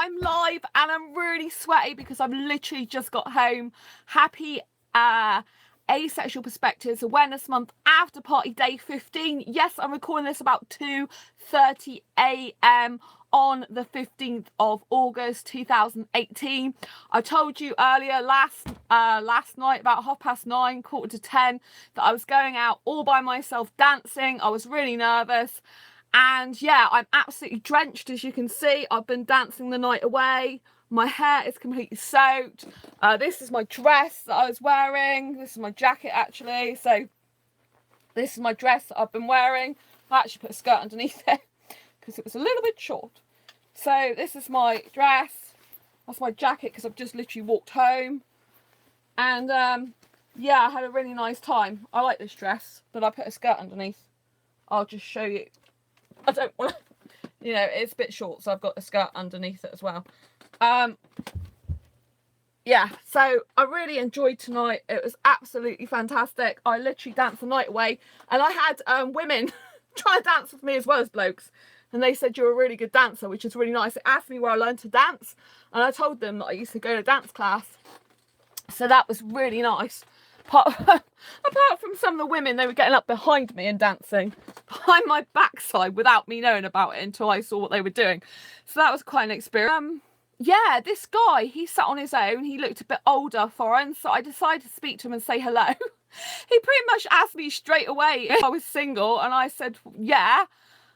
I'm live and I'm really sweaty because I've literally just got home. Happy Asexual Perspectives Awareness Month after party day 15. Yes, I'm recording this about 2:30 a.m. on the 15th of August 2018. I told you earlier last night about 9:30, 9:45, that I was going out all by myself dancing. I was really nervous. And yeah, I'm absolutely drenched, as you can see. I've been dancing the night away. My hair is completely soaked. This is my dress that I was wearing. This is my jacket, actually. So this is my dress that I've been wearing. I actually put a skirt underneath it because it was a little bit short. So this is my dress. That's my jacket because I've just literally walked home. And yeah, I had a really nice time. I like this dress, but I put a skirt underneath. I'll just show you. I don't want to, you know, it's a bit short, so I've got a skirt underneath it as well. Yeah, so I really enjoyed tonight. It was absolutely fantastic. I literally danced the night away, and I had women try to dance with me as well as blokes, and they said you're a really good dancer, which is really nice. They asked me where I learned to dance, and I told them that I used to go to dance class, so that was really nice. Apart from some of the women, they were getting up behind me and dancing behind my backside without me knowing about it until I saw what they were doing. So that was quite an experience. Yeah, this guy, he sat on his own. He looked a bit older, foreign, so I decided to speak to him and say hello. He pretty much asked me straight away if I was single, and I said, yeah.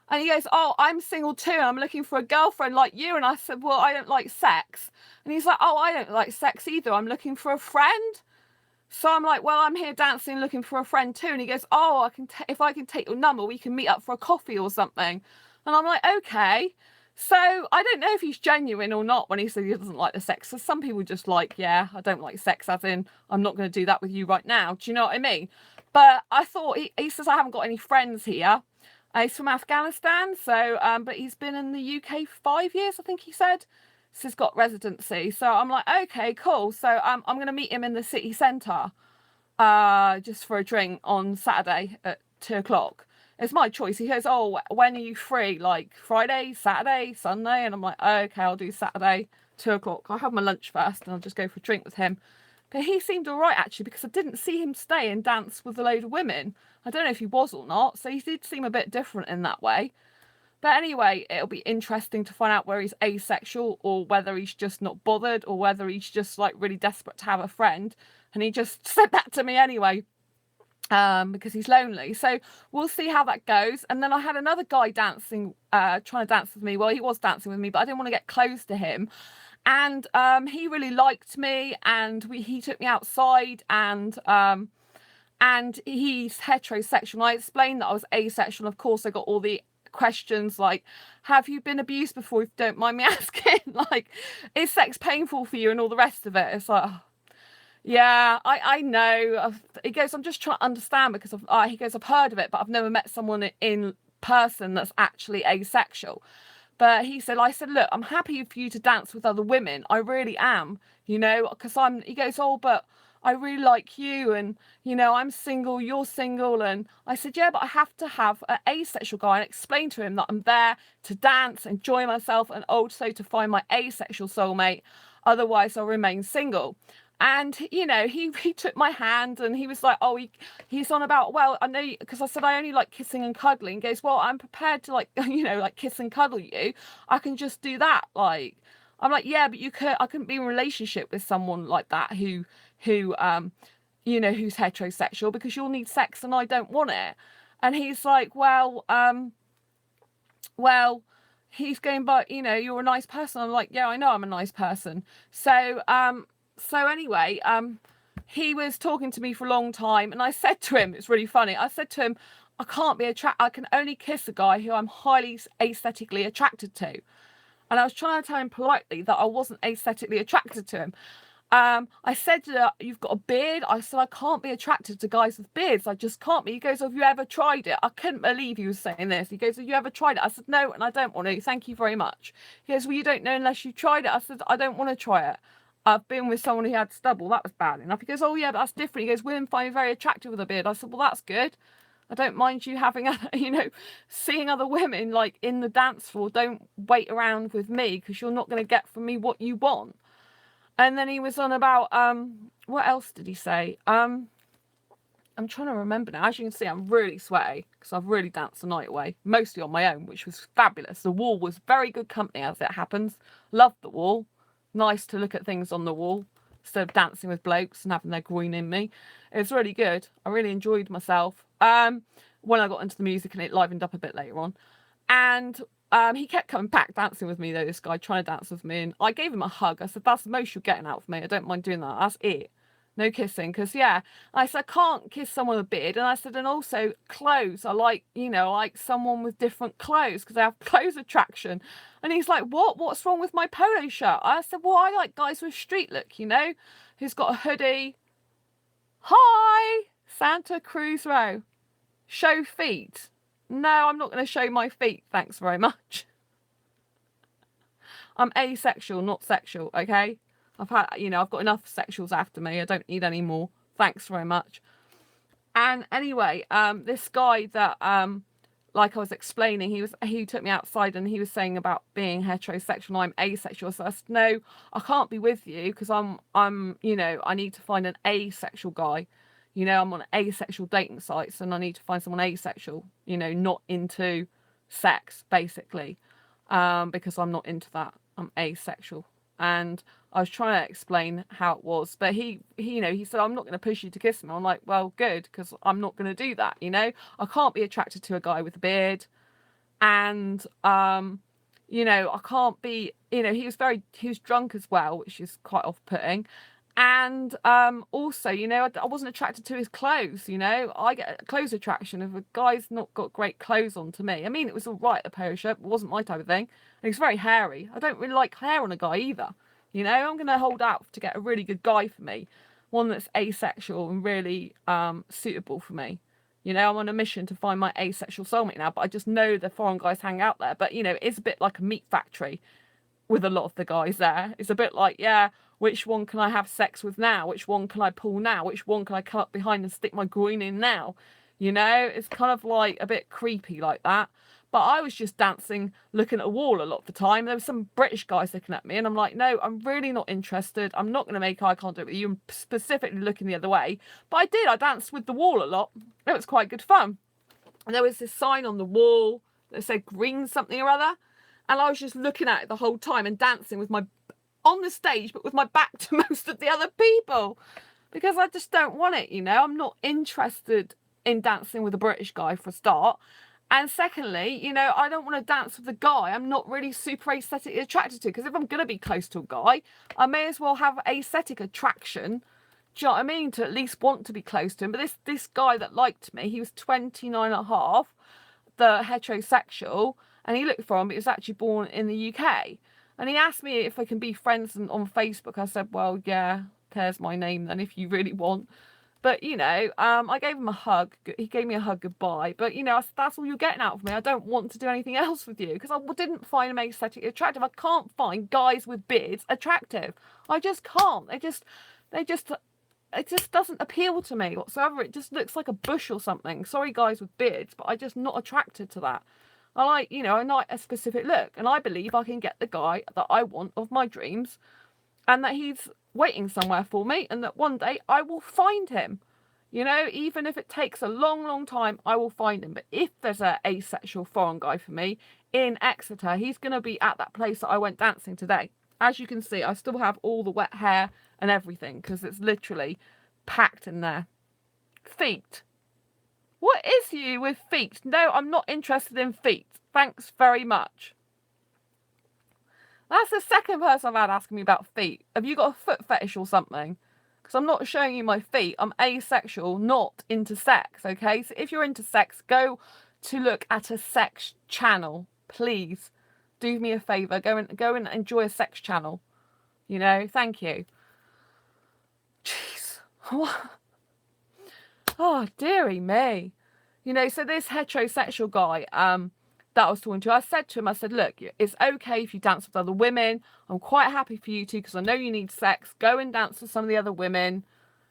And he goes, oh, I'm single too, and I'm looking for a girlfriend like you. And I said, well, I don't like sex. And he's like, oh, I don't like sex either. I'm looking for a friend. So I'm like, well, I'm here dancing looking for a friend too. And he goes, oh, if I can take your number, we can meet up for a coffee or something. And I'm like, okay. So I don't know if he's genuine or not when he said he doesn't like the sex. So some people just like, yeah, I don't like sex, as in I'm not going to do that with you right now. Do you know what I mean? But I thought, he says I haven't got any friends here. He's from Afghanistan. So, but he's been in the UK 5 years, I think he said. So he's got residency. So I'm like, okay, cool. So I'm going to meet him in the city centre just for a drink on Saturday at 2 o'clock. It's my choice. He goes, oh, when are you free? Like Friday, Saturday, Sunday? And I'm like, okay, I'll do Saturday, 2 o'clock. I'll have my lunch first and I'll just go for a drink with him. But he seemed all right, actually, because I didn't see him stay and dance with a load of women. I don't know if he was or not. So he did seem a bit different in that way. But anyway, it'll be interesting to find out where he's asexual, or whether he's just not bothered, or whether he's just like really desperate to have a friend. And he just said that to me anyway, because he's lonely. So we'll see how that goes. And then I had another guy dancing, trying to dance with me. Well, he was dancing with me, but I didn't want to get close to him. And he really liked me, and he took me outside, and he's heterosexual. And I explained that I was asexual. Of course, I got all the questions like, have you been abused before, if you don't mind me asking? Like, is sex painful for you, and all the rest of it. It's like, oh, yeah, I know. He goes, I'm just trying to understand, because he goes, I've heard of it, but I've never met someone in person that's actually asexual. But I said, look, I'm happy for you to dance with other women. I really am, you know, because he goes, oh, but I really like you, and, you know, I'm single, you're single. And I said, yeah, but I have to have an asexual guy, and explain to him that I'm there to dance, enjoy myself, and also to find my asexual soulmate. Otherwise, I'll remain single. And, you know, he took my hand, and he was like, oh, he's on about, well, I know, because I said I only like kissing and cuddling. He goes, well, I'm prepared to, like, you know, like kiss and cuddle you. I can just do that. Like, I'm like, yeah, but I couldn't be in a relationship with someone like that who you know, who's heterosexual, because you'll need sex and I don't want it. And he's like, well, he's going, but, you know, you're a nice person. I'm like, yeah, I know I'm a nice person. So anyway, he was talking to me for a long time, and I said to him, it's really funny, I said to him, I can only kiss a guy who I'm highly aesthetically attracted to. And I was trying to tell him politely that I wasn't aesthetically attracted to him. I said, you've got a beard. I said, I can't be attracted to guys with beards. I just can't be. He goes, have you ever tried it? I couldn't believe he was saying this. He goes, have you ever tried it? I said, no, and I don't want to. Thank you very much. He goes, well, you don't know unless you tried it. I said, I don't want to try it. I've been with someone who had stubble. That was bad enough. He goes, oh, yeah, but that's different. He goes, women find me very attractive with a beard. I said, well, that's good. I don't mind you having, you know, seeing other women like in the dance floor. Don't wait around with me because you're not going to get from me what you want. And then he was on about, what else did he say? I'm trying to remember now. As you can see, I'm really sweaty because I've really danced the night away, mostly on my own, which was fabulous. The wall was very good company as it happens. Loved the wall. Nice to look at things on the wall instead of dancing with blokes and having their groin in me. It was really good. I really enjoyed myself. When I got into the music and it livened up a bit later on. And he kept coming back dancing with me though, this guy, trying to dance with me. And I gave him a hug. I said, that's the most you're getting out of me. I don't mind doing that. That's it. No kissing, because yeah, I said I can't kiss someone with a beard, and I said, and also clothes. I like, you know, like someone with different clothes because I have clothes attraction. And he's like, what? What's wrong with my polo shirt? I said, well, I like guys with street look, you know, who's got a hoodie. Hi, Santa Cruz Row. Show feet. No, I'm not going to show my feet. Thanks very much. I'm asexual, not sexual. Okay. I've had, you know, I've got enough sexuals after me. I don't need any more. Thanks very much. And anyway, this guy that, like I was explaining, he took me outside and he was saying about being heterosexual and I'm asexual. So I said, no, I can't be with you because I'm, you know, I need to find an asexual guy. You know, I'm on asexual dating sites and I need to find someone asexual, you know, not into sex, basically, because I'm not into that. I'm asexual. And I was trying to explain how it was, but he you know, he said, I'm not going to push you to kiss me. I'm like, well, good, because I'm not going to do that, you know. I can't be attracted to a guy with a beard. And, you know, I can't be, you know, he was drunk as well, which is quite off-putting. And also, you know, I wasn't attracted to his clothes, you know. I get a clothes attraction if a guy's not got great clothes on to me. I mean, it was all right, the polo shirt, but it wasn't my type of thing. And he's very hairy. I don't really like hair on a guy either. You know, I'm going to hold out to get a really good guy for me. One that's asexual and really suitable for me. You know, I'm on a mission to find my asexual soulmate now, but I just know the foreign guys hang out there. But, you know, it's a bit like a meat factory with a lot of the guys there. It's a bit like, yeah, which one can I have sex with now? Which one can I pull now? Which one can I come up behind and stick my groin in now? You know, it's kind of like a bit creepy like that. But I was just dancing, looking at a wall a lot of the time. There were some British guys looking at me and I'm like, no, I'm really not interested. I'm not going to make eye contact with you. I'm specifically looking the other way. But I did. I danced with the wall a lot. It was quite good fun. And there was this sign on the wall that said green something or other. And I was just looking at it the whole time and dancing with my, on the stage, but with my back to most of the other people. Because I just don't want it, you know. I'm not interested in dancing with a British guy for a start. And secondly, you know, I don't want to dance with a guy I'm not really super aesthetically attracted to. Because if I'm going to be close to a guy, I may as well have aesthetic attraction. Do you know what I mean? To at least want to be close to him. But this guy that liked me, he was 29 and a half, the heterosexual. And he looked for him, but he was actually born in the UK. And he asked me if I can be friends on Facebook. I said, well, yeah, there's my name then if you really want. But, you know, I gave him a hug. He gave me a hug goodbye. But, you know, that's all you're getting out of me. I don't want to do anything else with you because I didn't find him aesthetically attractive. I can't find guys with beards attractive. I just can't. It just doesn't appeal to me whatsoever. It just looks like a bush or something. Sorry, guys with beards, but I'm just not attracted to that. I like, you know, I like a specific look. And I believe I can get the guy that I want of my dreams and that he's waiting somewhere for me and that one day I will find him. You know, even if it takes a long, long time, I will find him. But if there's an asexual foreign guy for me in Exeter, he's going to be at that place that I went dancing today. As you can see, I still have all the wet hair and everything because it's literally packed in there. Feet. What is you with feet? No, I'm not interested in feet. Thanks very much. That's the second person I've had asking me about feet. Have you got a foot fetish or something? Because I'm not showing you my feet. I'm asexual, not into sex, okay? So if you're into sex, go to look at a sex channel. Please do me a favour. Go and enjoy a sex channel. You know, thank you. Jeez. Oh, dearie me. You know, so this heterosexual guy that I was talking to, I said to him, I said, look, it's okay if you dance with other women. I'm quite happy for you to because I know you need sex. Go and dance with some of the other women.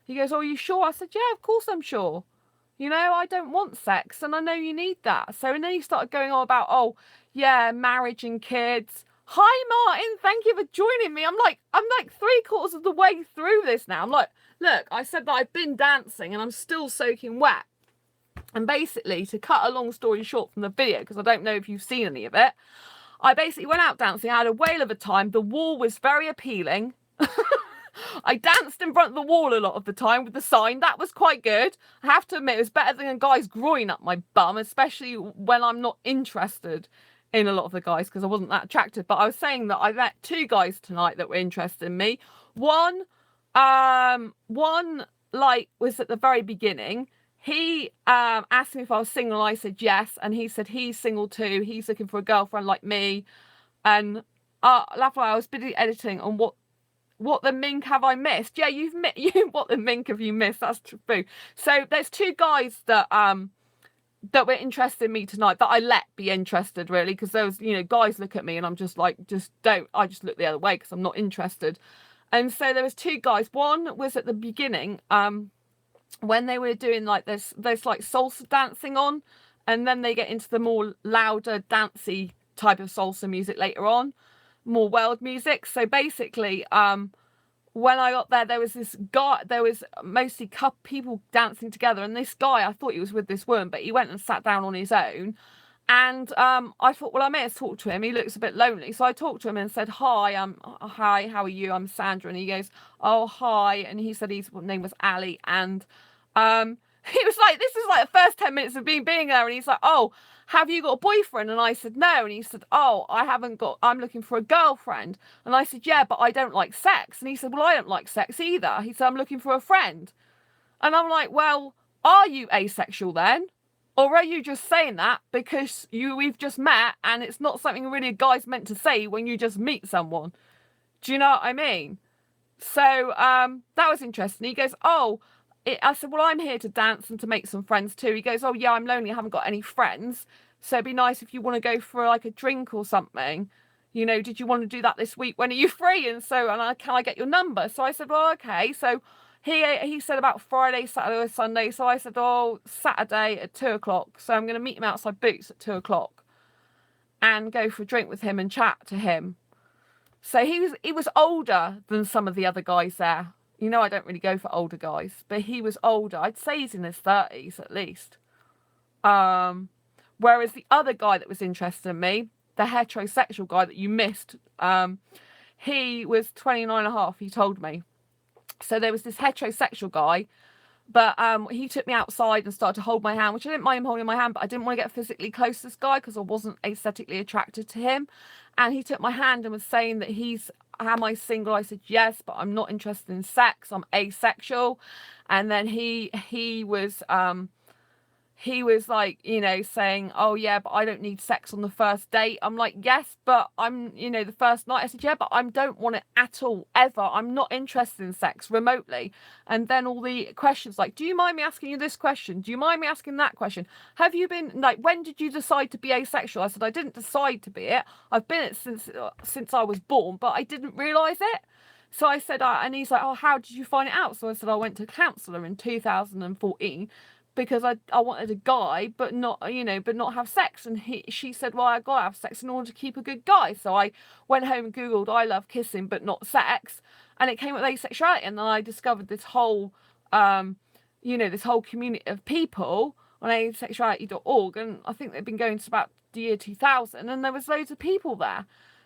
He goes, oh, are you sure? I said, yeah, of course I'm sure. You know, I don't want sex, and I know you need that. So, and then he started going on about, oh, yeah, marriage and kids. Hi, Martin. Thank you for joining me. I'm like 3/4 of the way through this now. I'm like, look, I said that I've been dancing and I'm still soaking wet. And basically, to cut a long story short from the video, because I don't know if you've seen any of it, I basically went out dancing. I had a whale of a time. The wall was very appealing. I danced in front of the wall a lot of the time with the sign. That was quite good. I have to admit, it was better than a guy's groin up my bum, especially when I'm not interested in a lot of the guys because I wasn't that attractive. But I was saying that I met 2 guys tonight that were interested in me. One like was at the very beginning. He asked me if I was single. I said yes, and he said he's single too. He's looking for a girlfriend like me. And last night I was busy editing on what the mink have I missed? Yeah, you've what the mink have you missed? That's true. So there's 2 guys that that were interested in me tonight that I let be interested, really, because there was, you know, guys look at me and I'm just like, I just look the other way because I'm not interested. And so there was 2 guys. One was at the beginning, when they were doing like this, there's like salsa dancing on, and then they get into the more louder dancey type of salsa music later on, more world music. So basically, when I got there, there was this guy, there was mostly people dancing together, and this guy, I thought he was with this woman, but he went and sat down on his own. And I thought, well, I may have talked to him. He looks a bit lonely. So I talked to him and said, hi, hi, how are you? I'm Sandra. And he goes, oh, hi. And he said his name was Ali. And he was like, this is like the first 10 minutes of being there. And he's like, oh, have you got a boyfriend? And I said, no. And he said, oh, I'm looking for a girlfriend. And I said, yeah, but I don't like sex. And he said, well, I don't like sex either. He said, I'm looking for a friend. And I'm like, well, are you asexual then? Or are you just saying that because we've just met and it's not something really a guy's meant to say when you just meet someone? Do you know what I mean? So that was interesting. He goes, oh, I said, well, I'm here to dance and to make some friends too. He goes, oh, yeah, I'm lonely. I haven't got any friends. So it'd be nice if you want to go for like a drink or something. You know, did you want to do that this week? When are you free? And so, can I get your number? So I said, well, okay. So he said about Friday, Saturday or Sunday. So I said, oh, Saturday at 2 o'clock. So I'm going to meet him outside Boots at 2 o'clock and go for a drink with him and chat to him. So he was older than some of the other guys there. You know, I don't really go for older guys, but he was older. I'd say he's in his 30s at least. Whereas the other guy that was interested in me, the heterosexual guy that you missed, he was 29 and a half, he told me. So there was this heterosexual guy, but he took me outside and started to hold my hand, which I didn't mind him holding my hand, but I didn't want to get physically close to this guy because I wasn't aesthetically attracted to him. And he took my hand and was saying that am I single? I said, yes, but I'm not interested in sex. I'm asexual. And then he was like, you know, saying, oh, yeah, but I don't need sex on the first date. I'm like, yes, but I'm, you know, the first night. I said, yeah, but I don't want it at all, ever. I'm not interested in sex remotely. And then all the questions like, do you mind me asking you this question? Do you mind me asking that question? Have you been, like, when did you decide to be asexual? I said, I didn't decide to be it. I've been it since I was born, but I didn't realise it. So I said, and he's like, oh, how did you find it out? So I said, I went to a counsellor in 2014. Because I wanted a guy, but not have sex. And she said, well, I got to have sex in order to keep a good guy. So I went home and Googled, I love kissing, but not sex. And it came with asexuality. And then I discovered this whole, this whole community of people on asexuality.org. And I think they've been going to about the year 2000. And there was loads of people there.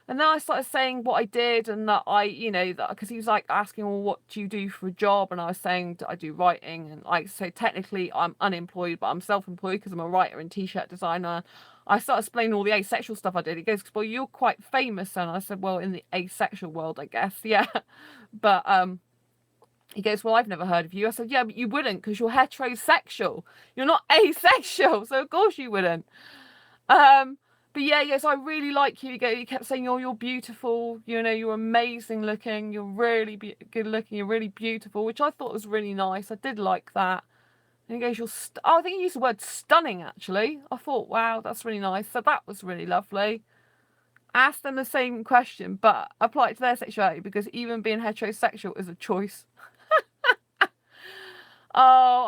And then I started saying what I did and that because he was like asking, well, what do you do for a job? And I was saying I do writing. And so technically I'm unemployed, but I'm self-employed because I'm a writer and t-shirt designer. I started explaining all the asexual stuff I did. He goes, well, you're quite famous. And I said, well, in the asexual world, I guess. Yeah. But he goes, well, I've never heard of you. I said, yeah, but you wouldn't because you're heterosexual. You're not asexual. So of course you wouldn't. But yeah, yes, I really like you. He kept saying, oh, you're beautiful. You know, you're amazing looking. You're really good looking. You're really beautiful, which I thought was really nice. I did like that. And he goes, I think he used the word stunning, actually. I thought, wow, that's really nice. So that was really lovely. I asked them the same question, but apply it to their sexuality because even being heterosexual is a choice. Oh,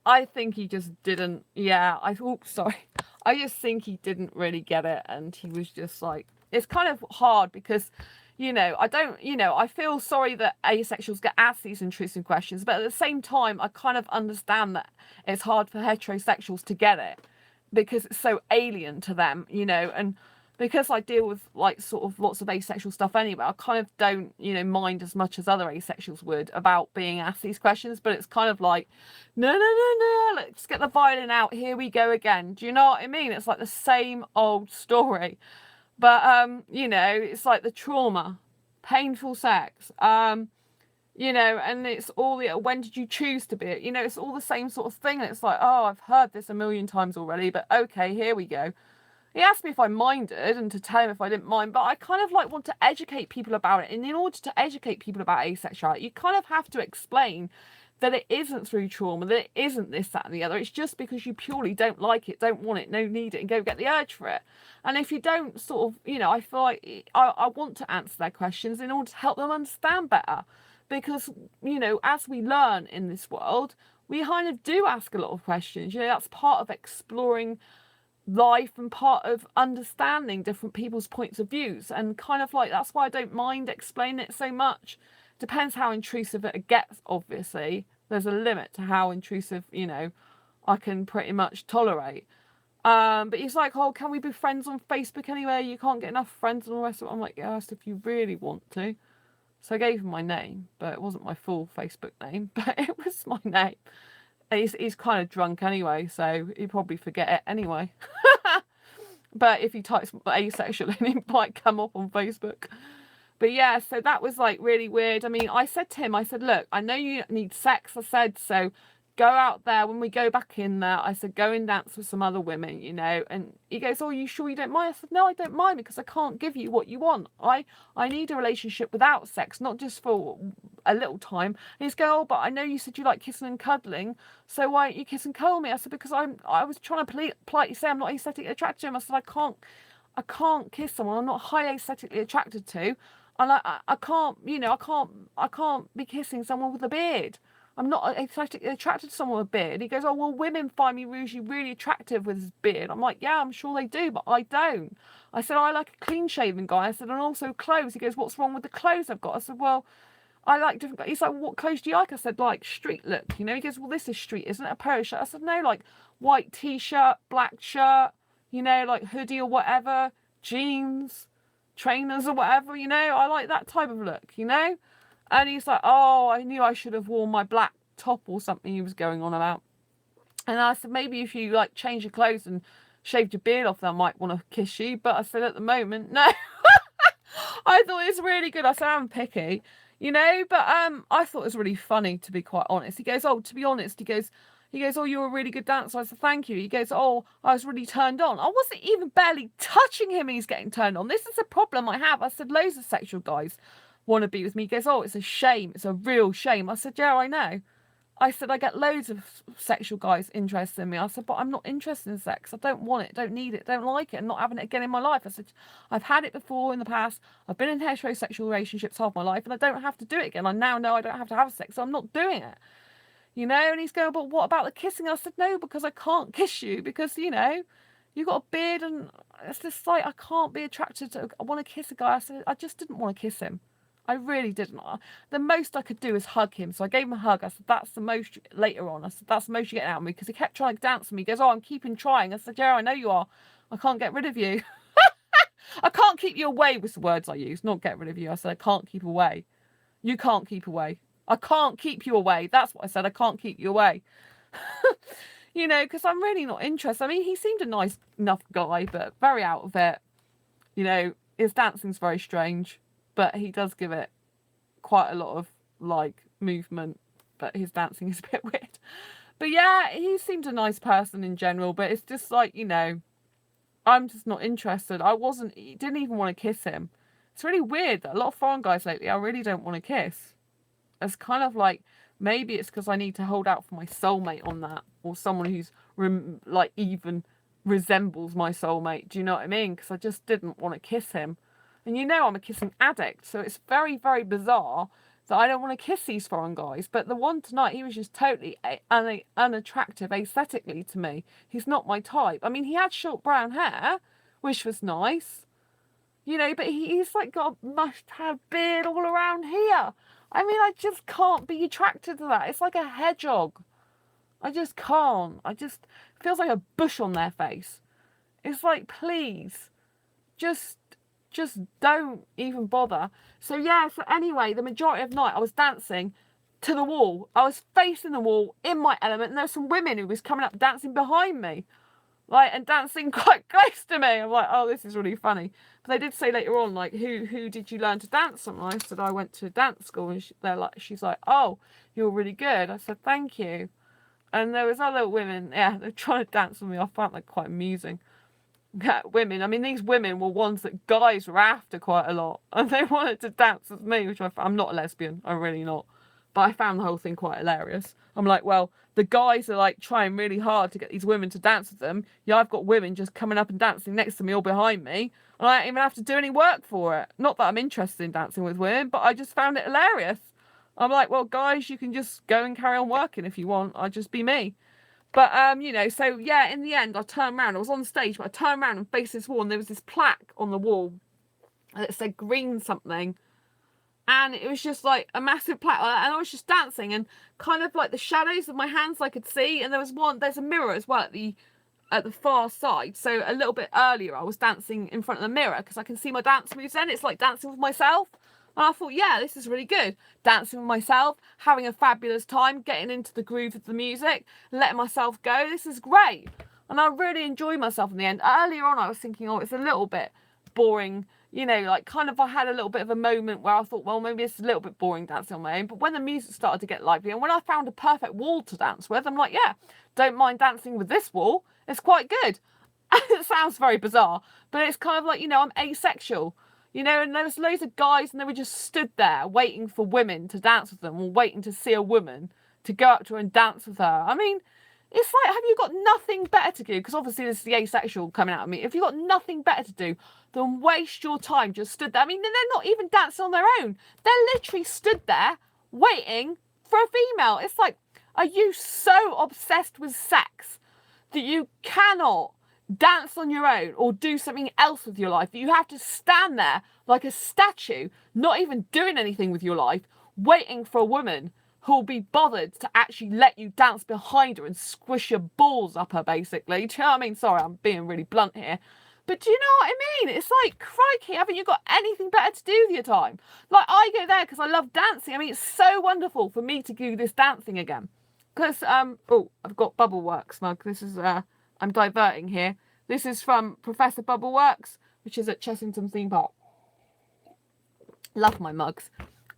I think he just didn't. Yeah, sorry. I just think he didn't really get it, and he was just like, it's kind of hard because, I feel sorry that asexuals get asked these intrusive questions, but at the same time, I kind of understand that it's hard for heterosexuals to get it because it's so alien to them, and because I deal with like sort of lots of asexual stuff anyway, I kind of don't, mind as much as other asexuals would about being asked these questions. But it's kind of like, no, let's get the violin out. Here we go again. Do you know what I mean? It's like the same old story. But it's like the trauma, painful sex, and it's all the, when did you choose to be it? It's all the same sort of thing. And it's like, oh, I've heard this a million times already, but okay, here we go. He asked me if I minded and to tell him if I didn't mind, but I kind of like want to educate people about it. And in order to educate people about asexuality, you kind of have to explain that it isn't through trauma, that it isn't this, that, and the other. It's just because you purely don't like it, don't want it, no need it, and go get the urge for it. And if you don't sort of, I feel like I want to answer their questions in order to help them understand better. Because, as we learn in this world, we kind of do ask a lot of questions. That's part of exploring life and part of understanding different people's points of views, and kind of like that's why I don't mind explaining it so much. Depends how intrusive it gets, obviously. There's a limit to how intrusive, I can pretty much tolerate. But he's like, oh, can we be friends on Facebook anyway? You can't get enough friends and all the rest of it. I'm like, yes, if you really want to. So I gave him my name, but it wasn't my full Facebook name, but it was my name. He's kind of drunk anyway, so he'd probably forget it anyway. But if he types asexual in, it might come up on Facebook. But yeah, so that was like really weird. I mean, I said to him, I said, look, I know you need sex. I said, so go out there when we go back in there. I said, go and dance with some other women, And he goes, oh, are you sure you don't mind? I said, no, I don't mind because I can't give you what you want. I need a relationship without sex, not just for a little time. And he's going, oh, but I know you said you like kissing and cuddling, so why don't you kiss and cuddle me? I said, because I was trying to politely say I'm not aesthetically attracted to him. I said, I can't kiss someone I'm not highly aesthetically attracted to. And I can't, I can't be kissing someone with a beard. I'm not aesthetically attracted to someone with a beard. He goes, oh, well, women find me usually really attractive with his beard. I'm like, yeah, I'm sure they do, but I don't. I said, I like a clean-shaven guy. I said, and also clothes. He goes, what's wrong with the clothes I've got? I said, well, I like different. He's like, well, what clothes do you like? I said, like street look. He goes, well, this is street, isn't it? A polo shirt. I said, no, like white t-shirt, black shirt, like hoodie or whatever, jeans, trainers or whatever, I like that type of look, And he's like, oh, I knew I should have worn my black top or something he was going on about. And I said, maybe if you like change your clothes and shaved your beard off, I might want to kiss you. But I said, at the moment, no. I thought it was really good. I said, I'm picky, but I thought it was really funny, to be quite honest. He goes, oh, to be honest, he goes, oh, you're a really good dancer. I said, thank you. He goes, oh, I was really turned on. I wasn't even barely touching him and he's getting turned on. This is a problem I have. I said, loads of sexual guys want to be with me. He goes, oh, it's a shame. It's a real shame. I said, yeah, I know. I said, I get loads of sexual guys interested in me. I said, but I'm not interested in sex. I don't want it, don't need it, don't like it, and not having it again in my life. I said, I've had it before in the past. I've been in heterosexual relationships half my life, and I don't have to do it again. I now know I don't have to have sex, so I'm not doing it. And he's going, but what about the kissing? I said, no, because I can't kiss you because, you've got a beard and it's just like, I can't be attracted to, I want to kiss a guy. I said, I just didn't want to kiss him. I really didn't. The most I could do is hug him. So I gave him a hug. I said, that's the most, later on, I said, that's the most you get out of me because he kept trying to dance with me. He goes, oh, I'm keeping trying. I said, yeah, I know you are. I can't get rid of you. I can't keep you away was the words I used, not get rid of you. I said, I can't keep away. You can't keep away. I can't keep you away. That's what I said. I can't keep you away. Because I'm really not interested. I mean, he seemed a nice enough guy, but very out of it. His dancing's very strange, but he does give it quite a lot of, like, movement, but his dancing is a bit weird. But yeah, he seemed a nice person in general, but it's just like, I'm just not interested. Didn't even want to kiss him. It's really weird that a lot of foreign guys lately, I really don't want to kiss. It's kind of like, maybe it's because I need to hold out for my soulmate on that, or someone who's even resembles my soulmate. Do you know what I mean? Because I just didn't want to kiss him. And I'm a kissing addict, so it's very, very bizarre that I don't want to kiss these foreign guys. But the one tonight, he was just totally unattractive aesthetically to me. He's not my type. I mean, he had short brown hair, which was nice, you know, but he's like got a must-have beard all around here. I mean, I just can't be attracted to that. It's like a hedgehog. I just can't. I just feels like a bush on their face. It's like, please, just don't even bother. So yeah, so anyway, the majority of the night I was dancing to the wall. I was facing the wall in my element, and there were some women who was coming up dancing behind me, like, and dancing quite close to me. I'm like, oh, this is really funny. But they did say later on, like, who did you learn to dance from? And I said, I went to dance school, and she's like, oh, you're really good. I said, thank you. And there was other women, yeah, they're trying to dance with me. I found that quite amusing. Women, I mean, these women were ones that guys were after quite a lot, and they wanted to dance with me, which I'm not a lesbian, I'm really not, but I found the whole thing quite hilarious. I'm like, well, the guys are like trying really hard to get these women to dance with them. Yeah, I've got women just coming up and dancing next to me or behind me, and I don't even have to do any work for it. Not that I'm interested in dancing with women, but I just found it hilarious. I'm like, well, guys, you can just go and carry on working if you want. I'll just be me. But, you know, so, yeah, in the end, I turned around. I was on stage, but I turned around and faced this wall, and there was this plaque on the wall that said green something. And it was just, like, a massive plaque. And I was just dancing, and kind of, like, the shadows of my hands I could see. And there's a mirror as well at the far side. So a little bit earlier, I was dancing in front of the mirror because I can see my dance moves then. It's like dancing with myself. And I thought, yeah, this is really good. Dancing with myself, having a fabulous time, getting into the groove of the music, letting myself go. This is great. And I really enjoyed myself in the end. Earlier on, I was thinking, oh, it's a little bit boring. You know, like kind of I had a little bit of a moment where I thought, well, maybe it's a little bit boring dancing on my own. But when the music started to get lively and when I found a perfect wall to dance with, I'm like, yeah, don't mind dancing with this wall. It's quite good. It sounds very bizarre, but it's kind of like, you know, I'm asexual. You know, and there was loads of guys and they were just stood there waiting for women to dance with them or waiting to see a woman to go up to her and dance with her. I mean, it's like, have you got nothing better to do? Because obviously this is the asexual coming out of me. If you've got nothing better to do, then waste your time just stood there. I mean, they're not even dancing on their own. They're literally stood there waiting for a female. It's like, are you so obsessed with sex that you cannot dance on your own or do something else with your life, that you have to stand there like a statue, not even doing anything with your life, waiting for a woman who'll be bothered to actually let you dance behind her and squish your balls up her, basically? Do you know what I mean? Sorry, I'm being really blunt here. But do you know what I mean? It's like, crikey, haven't you got anything better to do with your time? Like, I go there because I love dancing. I mean, it's so wonderful for me to do this dancing again. Because, oh, I've got Bubbleworks mug. This is, I'm diverting here. This is from Professor Bubbleworks, which is at Chessington Theme Park. Love my mugs.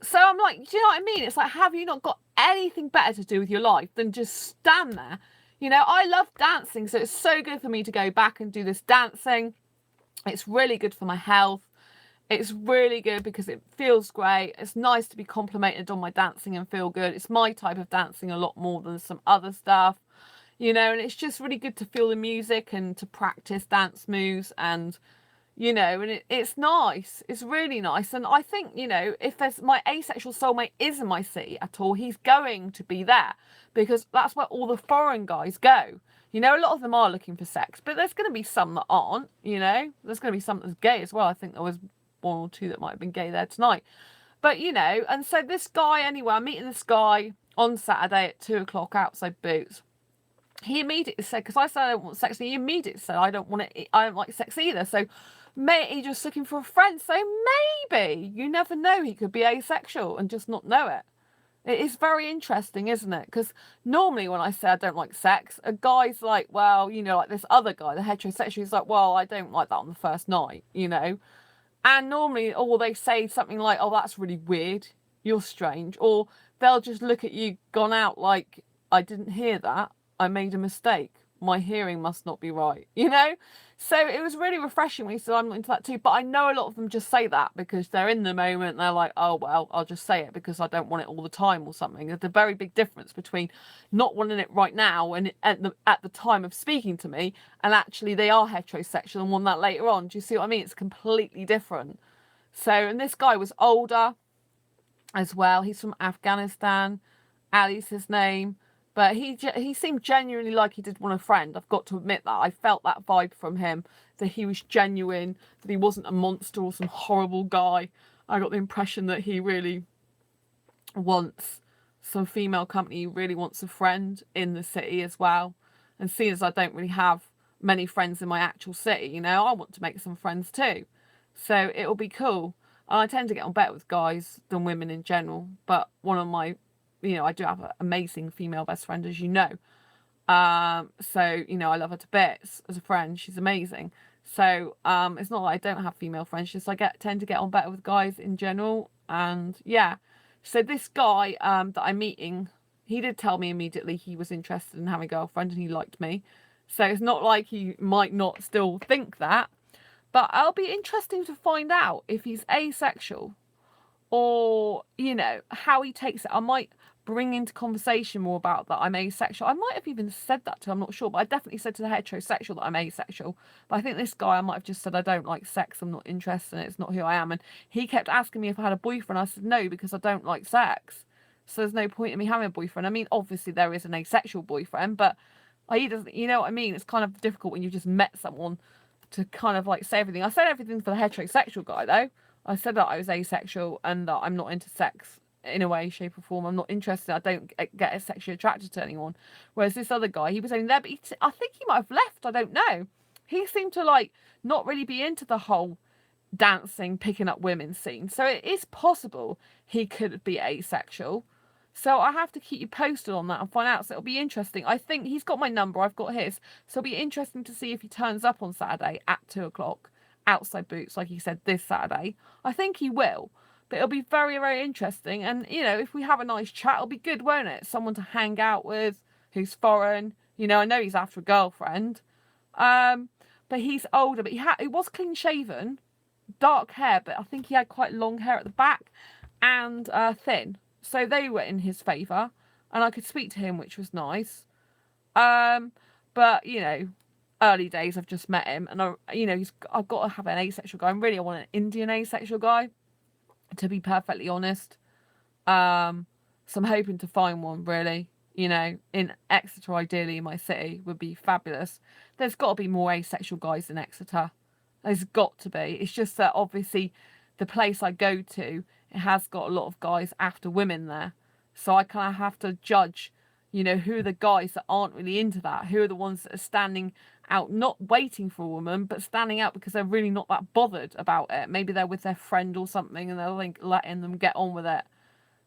So I'm like, do you know what I mean? It's like, have you not got anything better to do with your life than just stand there? You know, I love dancing, so it's so good for me to go back and do this dancing. It's really good for my health. It's really good because it feels great. It's nice to be complimented on my dancing and feel good. It's my type of dancing a lot more than some other stuff, you know, and it's just really good to feel the music and to practice dance moves and, you know, and it's nice. It's really nice. And I think, you know, if there's my asexual soulmate is in my city at all, he's going to be there because that's where all the foreign guys go. You know, a lot of them are looking for sex, but there's going to be some that aren't, you know. There's going to be some that's gay as well. I think there was one or two that might have been gay there tonight. But, you know, and so this guy, anyway, I'm meeting this guy on Saturday at 2 o'clock outside Boots. He immediately said, because I said I don't want sex, and he immediately said, I don't like sex either. So maybe he's just looking for a friend. So maybe, you never know, he could be asexual and just not know it. It is very interesting, isn't it? Because normally when I say I don't like sex, a guy's like, well, you know, like this other guy, the heterosexual, he's like, well, I don't like that on the first night, you know. And normally, or they say something like, oh, that's really weird, you're strange. Or they'll just look at you, gone out like, I didn't hear that, I made a mistake. My hearing must not be right, you know? So it was really refreshing when he said, I'm not into that too. But I know a lot of them just say that because they're in the moment and they're like, oh, well, I'll just say it because I don't want it all the time or something. There's a very big difference between not wanting it right now and at the time of speaking to me and actually they are heterosexual and want that later on. Do you see what I mean? It's completely different. So, and this guy was older. as well. He's from Afghanistan. Ali's his name. But he seemed genuinely like he did want a friend. I've got to admit that. I felt that vibe from him, that he was genuine, that he wasn't a monster or some horrible guy. I got the impression that he really wants some female company, he really wants a friend in the city as well. And seeing as I don't really have many friends in my actual city, you know, I want to make some friends too. So it'll be cool. And I tend to get on better with guys than women in general. But one of my, you know, I do have an amazing female best friend, as you know. So, you know, I love her to bits as a friend. She's amazing. So, it's not like I don't have female friends, just I tend to get on better with guys in general. And yeah. So this guy, that I'm meeting, he did tell me immediately he was interested in having a girlfriend and he liked me. So it's not like he might not still think that. But it'll be interesting to find out if he's asexual or, you know, how he takes it. I might bring into conversation more about that I'm asexual. I might have even said that to him, I'm not sure, but I definitely said to the heterosexual that I'm asexual. But I think this guy, I might have just said I don't like sex, I'm not interested in it, it's not who I am. And he kept asking me if I had a boyfriend. I said no, because I don't like sex. So there's no point in me having a boyfriend. I mean, obviously there is an asexual boyfriend, but he doesn't, you know what I mean? It's kind of difficult when you just met someone to kind of like say everything. I said everything for the heterosexual guy though. I said that I was asexual and that I'm not into sex in a way, shape or form. I'm not interested. I don't get sexually attracted to anyone. Whereas this other guy, he was only there, but I think he might have left. I don't know. He seemed to like not really be into the whole dancing, picking up women scene. So it is possible he could be asexual. So I have to keep you posted on that and find out. So it'll be interesting. I think he's got my number. I've got his. So it'll be interesting to see if he turns up on Saturday at 2:00 outside Boots, like he said this Saturday. I think he will. But it'll be very, very interesting. And, you know, if we have a nice chat, it'll be good, won't it? Someone to hang out with who's foreign. You know, I know he's after a girlfriend. But he's older. But he was clean shaven, dark hair. But I think he had quite long hair at the back and thin. So they were in his favour. And I could speak to him, which was nice. But, you know, early days, I've just met him. And, I've got to have an asexual guy. I want an Indian asexual guy, to be perfectly honest. So I'm hoping to find one, really. You know, in Exeter, ideally, in my city, would be fabulous. There's got to be more asexual guys in Exeter. There's got to be. It's just that, obviously, the place I go to, it has got a lot of guys after women there. So I kind of have to judge, you know, who are the guys that aren't really into that? Who are the ones that are standing out, not waiting for a woman, but standing out because they're really not that bothered about it. Maybe they're with their friend or something and they're like letting them get on with it.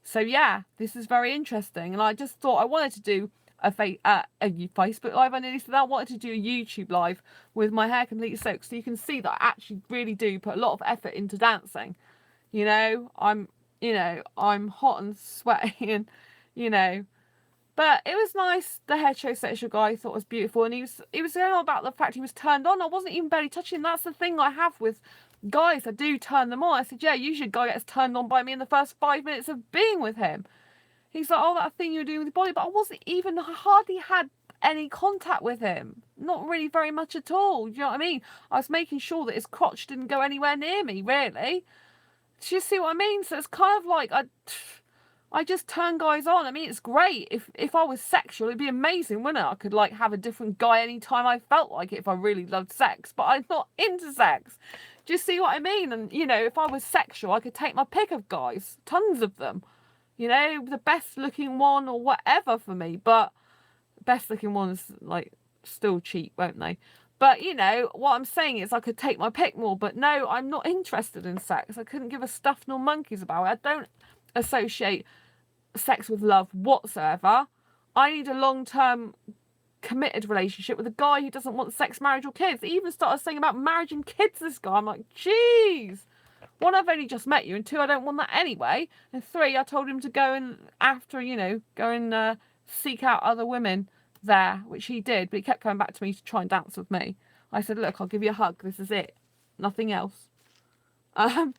So yeah, this is very interesting. And I just thought I wanted to do a Facebook Live. I nearly said that. I wanted to do a YouTube Live with my hair completely soaked, so you can see that I actually really do put a lot of effort into dancing. You know, I'm hot and sweaty and, you know, but it was nice. The heterosexual guy I thought was beautiful, and he was going on about the fact he was turned on. I wasn't even barely touching. That's the thing I have with guys. I do turn them on. I said, yeah, usually a guy gets turned on by me in the first 5 minutes of being with him. He's like, oh, that thing you're doing with your body. But I hardly had any contact with him. Not really very much at all. Do you know what I mean? I was making sure that his crotch didn't go anywhere near me, really. Do you see what I mean? So it's kind of like I just turn guys on. I mean, it's great. If I was sexual, it'd be amazing, wouldn't it? I could like have a different guy anytime I felt like it if I really loved sex. But I'm not into sex. Do you see what I mean? And, you know, if I was sexual, I could take my pick of guys. Tons of them. You know, the best looking one or whatever for me. But best looking ones, like, still cheap, won't they? But, you know, what I'm saying is I could take my pick more. But no, I'm not interested in sex. I couldn't give a stuff nor monkeys about it. I don't associate sex with love whatsoever. I need a long-term committed relationship with a guy who doesn't want sex, marriage or kids. He even started saying about marriage and kids, this guy. I'm like, jeez. One, I've only just met you, and two, I don't want that anyway. And three, I told him to go and seek out other women there, which he did, but he kept coming back to me to try and dance with me. I said, look, I'll give you a hug. This is it. Nothing else. I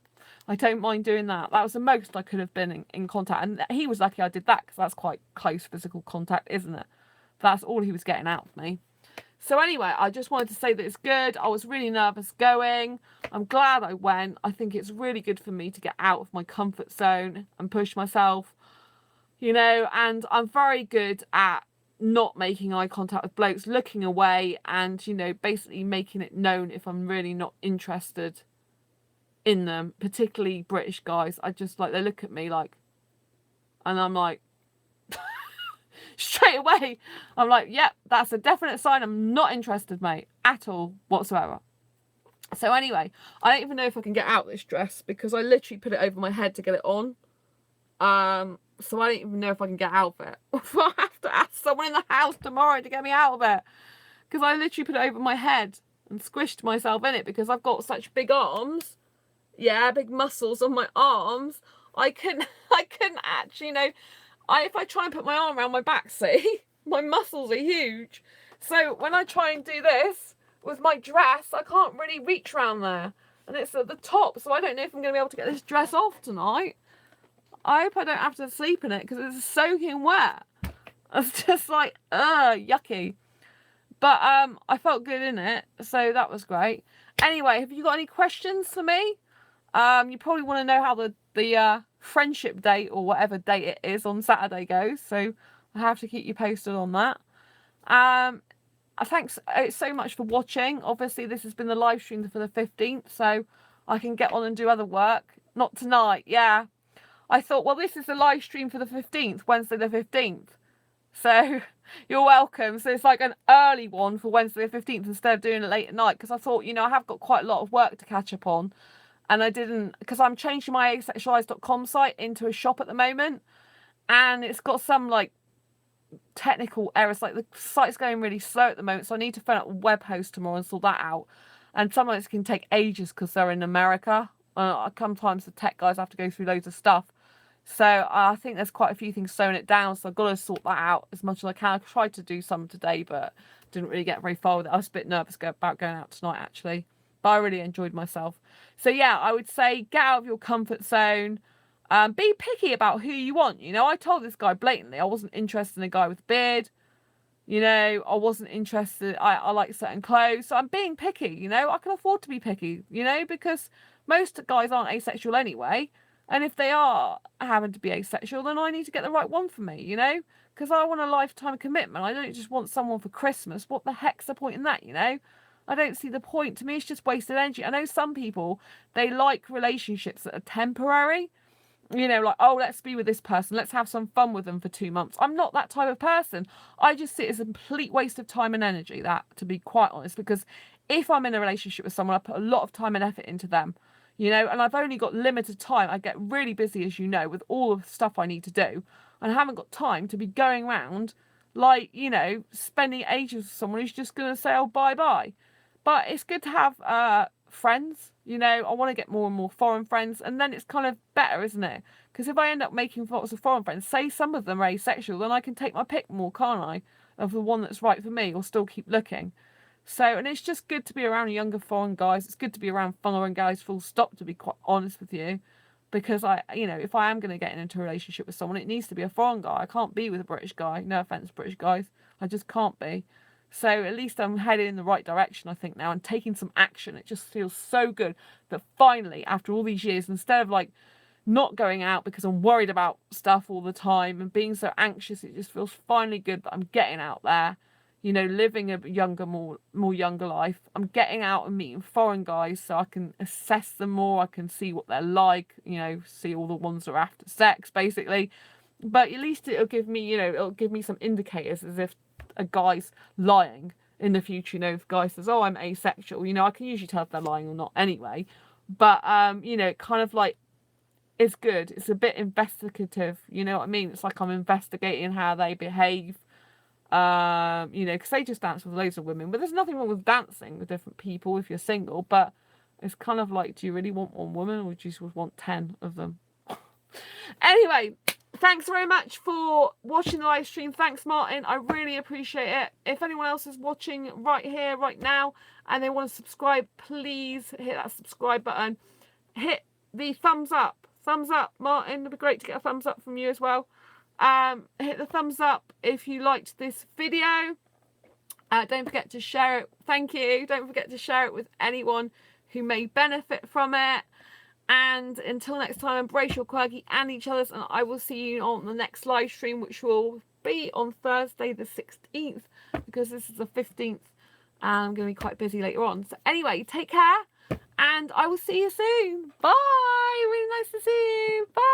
don't mind doing that. That was the most I could have been in contact. And he was lucky I did that, because that's quite close physical contact, isn't it? That's all he was getting out of me. So anyway, I just wanted to say that it's good. I was really nervous going. I'm glad I went. I think it's really good for me to get out of my comfort zone and push myself, you know, and I'm very good at not making eye contact with blokes, looking away, and, you know, basically making it known if I'm really not interested in them, particularly British guys. I just, like, they look at me like, and I'm like, straight away, I'm like, yep, that's a definite sign I'm not interested, mate, at all, whatsoever. So anyway, I don't even know if I can get out this dress because I literally put it over my head to get it on. So I don't even know if I can get out of it. I have to ask someone in the house tomorrow to get me out of it, because I literally put it over my head and squished myself in it because I've got such big arms. Yeah, big muscles on my arms. I couldn't actually, you know, if I try and put my arm around my back, see, my muscles are huge. So when I try and do this with my dress, I can't really reach around there. And it's at the top, so I don't know if I'm going to be able to get this dress off tonight. I hope I don't have to sleep in it because it's soaking wet. It's just like, yucky. But I felt good in it, so that was great. Anyway, have you got any questions for me? You probably want to know how the friendship date or whatever date it is on Saturday goes, so I have to keep you posted on that. Thanks so much for watching. Obviously, this has been the live stream for the 15th, so I can get on and do other work. Not tonight, yeah. I thought, well, this is the live stream for the 15th, Wednesday the 15th. So you're welcome. So it's like an early one for Wednesday the 15th instead of doing it late at night, because I thought, you know, I have got quite a lot of work to catch up on. And I didn't, because I'm changing my asexualise.com site into a shop at the moment. And it's got some like technical errors, like the site's going really slow at the moment. So I need to phone up a web host tomorrow and sort that out. And some of it can take ages because they're in America. Sometimes the tech guys have to go through loads of stuff. So I think there's quite a few things slowing it down. So I've got to sort that out as much as I can. I tried to do some today, but didn't really get very far with it. I was a bit nervous about going out tonight, actually. But I really enjoyed myself. So yeah, I would say get out of your comfort zone. Be picky about who you want. You know, I told this guy blatantly I wasn't interested in a guy with a beard. You know, I wasn't interested. I like certain clothes. So I'm being picky, you know. I can afford to be picky, you know, because most guys aren't asexual anyway. And if they are having to be asexual, then I need to get the right one for me, you know? Because I want a lifetime commitment. I don't just want someone for Christmas. What the heck's the point in that, you know? I don't see the point. To me, it's just wasted energy. I know some people, they like relationships that are temporary. You know, like, oh, let's be with this person. Let's have some fun with them for 2 months. I'm not that type of person. I just see it as a complete waste of time and energy, that, to be quite honest. Because if I'm in a relationship with someone, I put a lot of time and effort into them. You know, and I've only got limited time. I get really busy, as you know, with all the stuff I need to do. And I haven't got time to be going around, like, you know, spending ages with someone who's just going to say, oh, bye-bye. But it's good to have friends. You know, I want to get more and more foreign friends. And then it's kind of better, isn't it? Because if I end up making lots of foreign friends, say some of them are asexual, then I can take my pick more, can't I? Of the one that's right for me, or still keep looking. So, and it's just good to be around younger foreign guys. It's good to be around foreign guys, full stop, to be quite honest with you. Because you know, if I am going to get into a relationship with someone, it needs to be a foreign guy. I can't be with a British guy. No offence, British guys. I just can't be. So at least I'm headed in the right direction, I think, now, and taking some action. It just feels so good that finally, after all these years, instead of like not going out because I'm worried about stuff all the time and being so anxious, it just feels finally good that I'm getting out there. You know, living a younger, more younger life. I'm getting out and meeting foreign guys so I can assess them more. I can see what they're like, you know, see all the ones that are after sex, basically. But at least it'll give me, you know, it'll give me some indicators as if a guy's lying in the future. You know, if a guy says, oh, I'm asexual, you know, I can usually tell if they're lying or not anyway. But, you know, kind of like, it's good. It's a bit investigative, you know what I mean? It's like I'm investigating how they behave. You know, because they just dance with loads of women. But there's nothing wrong with dancing with different people if you're single. But it's kind of like, do you really want one woman, or do you just want 10 of them? Anyway, thanks very much for watching the live stream. Thanks, Martin. I really appreciate it. If anyone else is watching right here, right now, and they want to subscribe, please hit that subscribe button. Hit the thumbs up. Thumbs up, Martin. It'd be great to get a thumbs up from you as well. Hit the thumbs up if you liked this video. Don't forget to share it. Thank you. Don't forget to share it with anyone who may benefit from it. And until next time, embrace your quirky and each other's, and I will see you on the next live stream, which will be on Thursday the 16th, because this is the 15th and I'm going to be quite busy later on. So anyway, take care and I will see you soon. Bye. Really nice to see you. Bye.